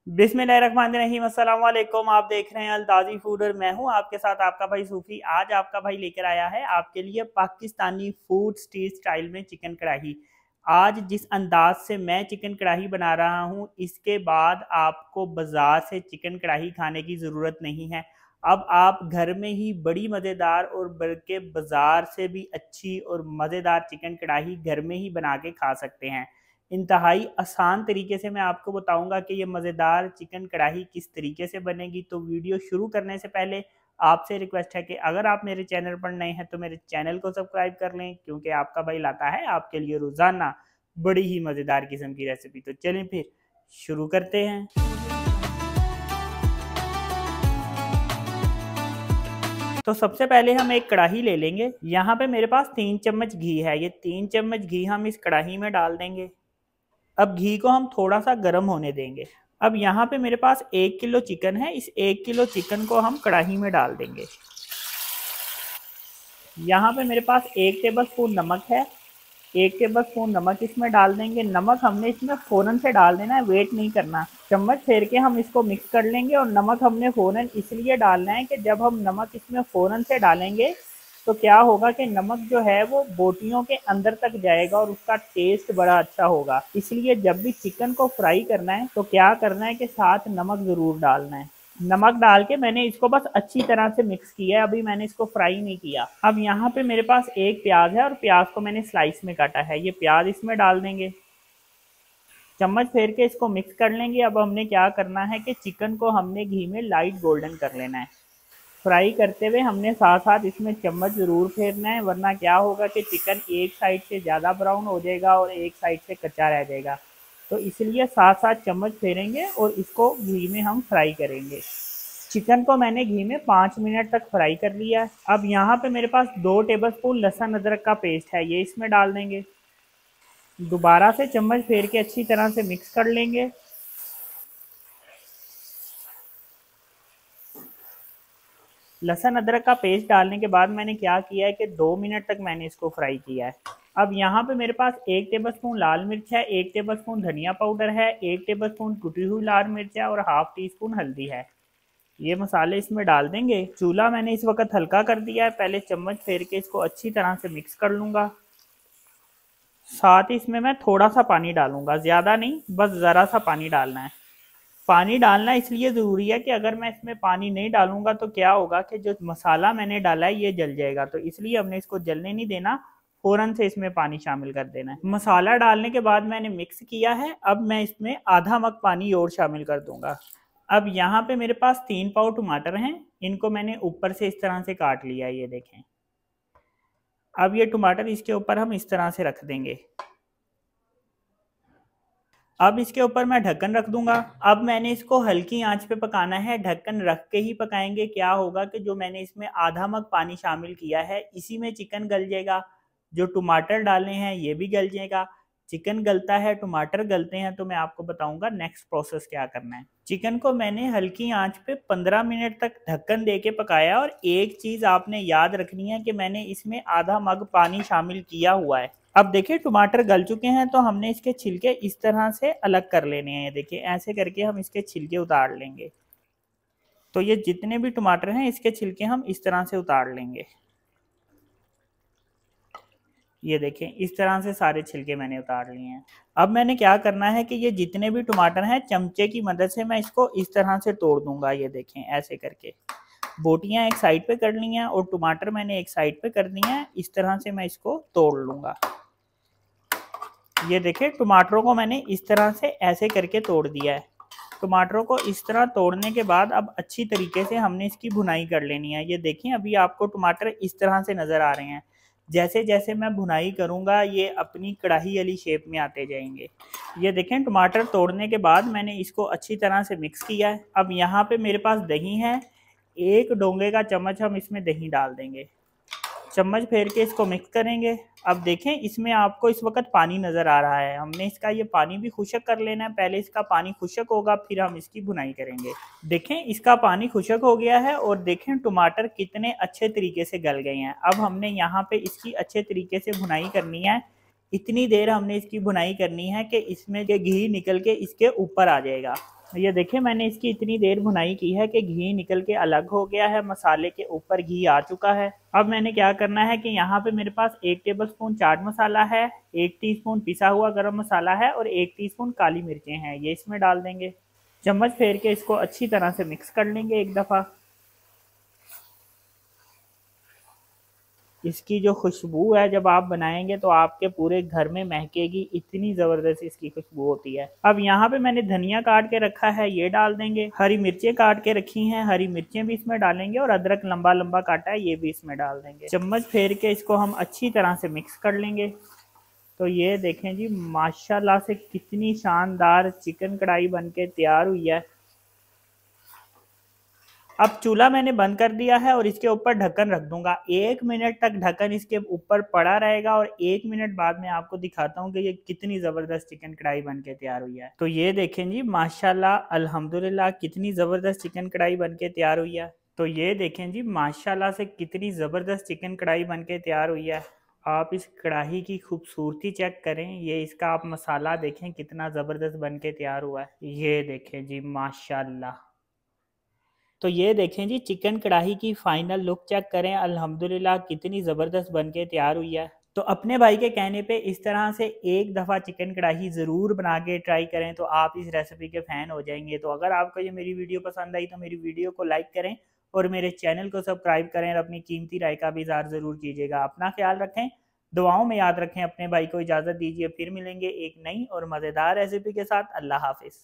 बिस्मिल्लाहिर्रहमानिर्रहीम, अस्सलाम वालेकुम। आप देख रहे हैं अल्ताजी फूड और मैं हूं आपके साथ आपका भाई सूफी। आज आपका भाई लेकर आया है आपके लिए पाकिस्तानी फूड स्ट्रीट स्टाइल में चिकन कढ़ाई। आज जिस अंदाज से मैं चिकन कढ़ाई बना रहा हूं, इसके बाद आपको बाजार से चिकन कढ़ाई खाने की ज़रूरत नहीं है। अब आप घर में ही बड़ी मज़ेदार और बल्कि बाजार से भी अच्छी और मज़ेदार चिकन कढ़ाई घर में ही बना के खा सकते हैं। इंतहाई आसान तरीके से मैं आपको बताऊंगा कि ये मज़ेदार चिकन कढ़ाई किस तरीके से बनेगी। तो वीडियो शुरू करने से पहले आपसे रिक्वेस्ट है कि अगर आप मेरे चैनल पर नए हैं तो मेरे चैनल को सब्सक्राइब कर लें, क्योंकि आपका भाई लाता है आपके लिए रोज़ाना बड़ी ही मज़ेदार किस्म की रेसिपी। तो चलें फिर शुरू करते हैं। तो सबसे पहले हम एक कढ़ाई ले लेंगे। यहाँ पे मेरे पास 3 चम्मच घी है। ये 3 चम्मच घी हम इस कढ़ाई में डाल देंगे। अब घी को हम थोड़ा सा गर्म होने देंगे। अब यहाँ पे मेरे पास 1 किलो चिकन है। इस 1 किलो चिकन को हम कढ़ाई में डाल देंगे। यहाँ पे मेरे पास 1 टेबल स्पून नमक है। 1 टेबल स्पून नमक इसमें डाल देंगे। नमक हमने इसमें फ़ौरन से डाल देना है, वेट नहीं करना। चम्मच फेर के हम इसको मिक्स कर लेंगे। और नमक हमने फ़ौरन इसलिए डालना है कि जब हम नमक इसमें फ़ौरन से डालेंगे तो क्या होगा कि नमक जो है वो बोटियों के अंदर तक जाएगा और उसका टेस्ट बड़ा अच्छा होगा। इसलिए जब भी चिकन को फ्राई करना है तो क्या करना है कि साथ नमक ज़रूर डालना है। नमक डाल के मैंने इसको बस अच्छी तरह से मिक्स किया है, अभी मैंने इसको फ्राई नहीं किया। अब यहाँ पे मेरे पास एक प्याज है और प्याज को मैंने स्लाइस में काटा है। ये प्याज इसमें डाल देंगे। चम्मच फेर के इसको मिक्स कर लेंगे। अब हमने क्या करना है कि चिकन को हमने घी में लाइट गोल्डन कर लेना है। फ्राई करते हुए हमने साथ साथ इसमें चम्मच ज़रूर फेरना है, वरना क्या होगा कि चिकन एक साइड से ज़्यादा ब्राउन हो जाएगा और एक साइड से कच्चा रह जाएगा। तो इसलिए साथ साथ चम्मच फेरेंगे और इसको घी में हम फ्राई करेंगे। चिकन को मैंने घी में 5 मिनट तक फ्राई कर लिया है। अब यहाँ पे मेरे पास 2 टेबल स्पून लहसुन अदरक का पेस्ट है, ये इसमें डाल देंगे। दोबारा से चम्मच फेर के अच्छी तरह से मिक्स कर लेंगे। लहसुन अदरक का पेस्ट डालने के बाद मैंने क्या किया है कि 2 मिनट तक मैंने इसको फ्राई किया है। अब यहाँ पे मेरे पास 1 टेबल स्पून लाल मिर्च है, 1 टेबल स्पून धनिया पाउडर है, 1 टेबल स्पून कुटी हुई लाल मिर्च है और हाफ टी स्पून हल्दी है। ये मसाले इसमें डाल देंगे। चूल्हा मैंने इस वक्त हल्का कर दिया है। पहले चम्मच फेर के इसको अच्छी तरह से मिक्स कर लूँगा। साथ ही इसमें मैं थोड़ा सा पानी डालूंगा, ज़्यादा नहीं, बस ज़रा सा पानी डालना है। पानी डालना इसलिए ज़रूरी है कि अगर मैं इसमें पानी नहीं डालूंगा तो क्या होगा कि जो मसाला मैंने डाला है ये जल जाएगा। तो इसलिए हमने इसको जलने नहीं देना, फ़ौरन से इसमें पानी शामिल कर देना है। मसाला डालने के बाद मैंने मिक्स किया है। अब मैं इसमें आधा मग पानी और शामिल कर दूंगा। अब यहाँ पे मेरे पास 3 पाव टमाटर हैं, इनको मैंने ऊपर से इस तरह से काट लिया है, ये देखें। अब ये टमाटर इसके ऊपर हम इस तरह से रख देंगे। अब इसके ऊपर मैं ढक्कन रख दूंगा। अब मैंने इसको हल्की आंच पे पकाना है, ढक्कन रख के ही पकाएंगे। क्या होगा कि जो मैंने इसमें आधा मग पानी शामिल किया है इसी में चिकन गल जाएगा। जो टमाटर डाले हैं ये भी गल जाएगा। चिकन गलता है, टमाटर गलते हैं, तो मैं आपको बताऊंगा नेक्स्ट प्रोसेस क्या करना है। चिकन को मैंने हल्की आंच पे 15 मिनट तक ढक्कन दे के पकाया। और एक चीज़ आपने याद रखनी है कि मैंने इसमें आधा मग पानी शामिल किया हुआ है। अब देखिए टमाटर गल चुके हैं, तो हमने इसके छिलके इस तरह से अलग कर लेने हैं। ये देखिए ऐसे करके हम इसके छिलके उतार लेंगे। तो ये जितने भी टमाटर हैं इसके छिलके हम इस तरह से उतार लेंगे। ये देखें इस तरह से सारे छिलके मैंने उतार लिए हैं। अब मैंने क्या करना है कि ये जितने भी टमाटर हैं चमचे की मदद से मैं इसको इस तरह से तोड़ दूंगा। ये देखें ऐसे करके बोटियां एक साइड पे कर ली हैं और टमाटर मैंने एक साइड पे कर दिए हैं। इस तरह से मैं इसको तोड़ लूंगा। ये देखें टमाटरों को मैंने इस तरह से ऐसे करके तोड़ दिया है। टमाटरों को इस तरह तोड़ने के बाद अब अच्छी तरीके से हमने इसकी भुनाई कर लेनी है। ये देखें अभी आपको टमाटर इस तरह से नज़र आ रहे हैं। जैसे जैसे मैं भुनाई करूँगा ये अपनी कढ़ाई वाली शेप में आते जाएंगे। ये देखें टमाटर तोड़ने के बाद मैंने इसको अच्छी तरह से मिक्स किया है। अब यहाँ पे मेरे पास दही है, 1 डोंगे का चम्मच हम इसमें दही डाल देंगे। चम्मच फेर के इसको मिक्स करेंगे। अब देखें इसमें आपको इस वक्त पानी नज़र आ रहा है। हमने इसका ये पानी भी खुशक कर लेना है। पहले इसका पानी खुशक होगा फिर हम इसकी भुनाई करेंगे। देखें इसका पानी खुशक हो गया है और देखें टमाटर कितने अच्छे तरीके से गल गए हैं। अब हमने यहाँ पे इसकी अच्छे तरीके से भुनाई करनी है। इतनी देर हमने इसकी भुनाई करनी है कि इसमें के घी निकल के इसके ऊपर आ जाएगा। ये देखिए मैंने इसकी इतनी देर भुनाई की है कि घी निकल के अलग हो गया है, मसाले के ऊपर घी आ चुका है। अब मैंने क्या करना है कि यहाँ पे मेरे पास 1 टेबलस्पून चाट मसाला है, 1 टीस्पून पिसा हुआ गरम मसाला है और 1 टीस्पून काली मिर्चें हैं, ये इसमें डाल देंगे। चम्मच फेर के इसको अच्छी तरह से मिक्स कर लेंगे एक दफ़ा। इसकी जो खुशबू है जब आप बनाएंगे तो आपके पूरे घर में महकेगी, इतनी ज़बरदस्त इसकी खुशबू होती है। अब यहाँ पे मैंने धनिया काट के रखा है, ये डाल देंगे। हरी मिर्चें काट के रखी हैं, हरी मिर्चें भी इसमें डालेंगे और अदरक लंबा लंबा काटा है, ये भी इसमें डाल देंगे। चम्मच फेर के इसको हम अच्छी तरह से मिक्स कर लेंगे। तो ये देखें जी, माशाल्लाह से कितनी शानदार चिकन कढ़ाई बन के तैयार हुई है। अब चूल्हा मैंने बंद कर दिया है और इसके ऊपर ढक्कन रख दूंगा। 1 मिनट तक ढक्कन इसके ऊपर पड़ा रहेगा और 1 मिनट बाद मैं आपको दिखाता हूँ कि ये कितनी ज़बरदस्त चिकन कढ़ाई बन के तैयार हुई है। तो ये देखें जी, माशाल्लाह अल्हम्दुलिल्लाह कितनी ज़बरदस्त चिकन कढ़ाई बन के तैयार हुई है। तो ये देखें जी, माशाल्लाह से कितनी ज़बरदस्त चिकन कढ़ाई बन के तैयार हुई है। आप इस कढ़ाई की खूबसूरती चेक करें, ये इसका आप मसाला देखें कितना ज़बरदस्त बन के तैयार हुआ है। ये देखें जी, माशाल्लाह। तो ये देखें जी, चिकन कढ़ाई की फाइनल लुक चेक करें, अल्हम्दुलिल्लाह कितनी ज़बरदस्त बन के तैयार हुई है। तो अपने भाई के कहने पे इस तरह से एक दफ़ा चिकन कढ़ाई ज़रूर बना के ट्राई करें, तो आप इस रेसिपी के फ़ैन हो जाएंगे। तो अगर आपको ये मेरी वीडियो पसंद आई तो मेरी वीडियो को लाइक करें और मेरे चैनल को सब्सक्राइब करें और अपनी कीमती राय का भी इज़हार ज़रूर कीजिएगा। अपना ख्याल रखें, दुआओं में याद रखें। अपने भाई को इजाज़त दीजिए, फिर मिलेंगे एक नई और मज़ेदार रेसिपी के साथ। अल्लाह हाफिज़।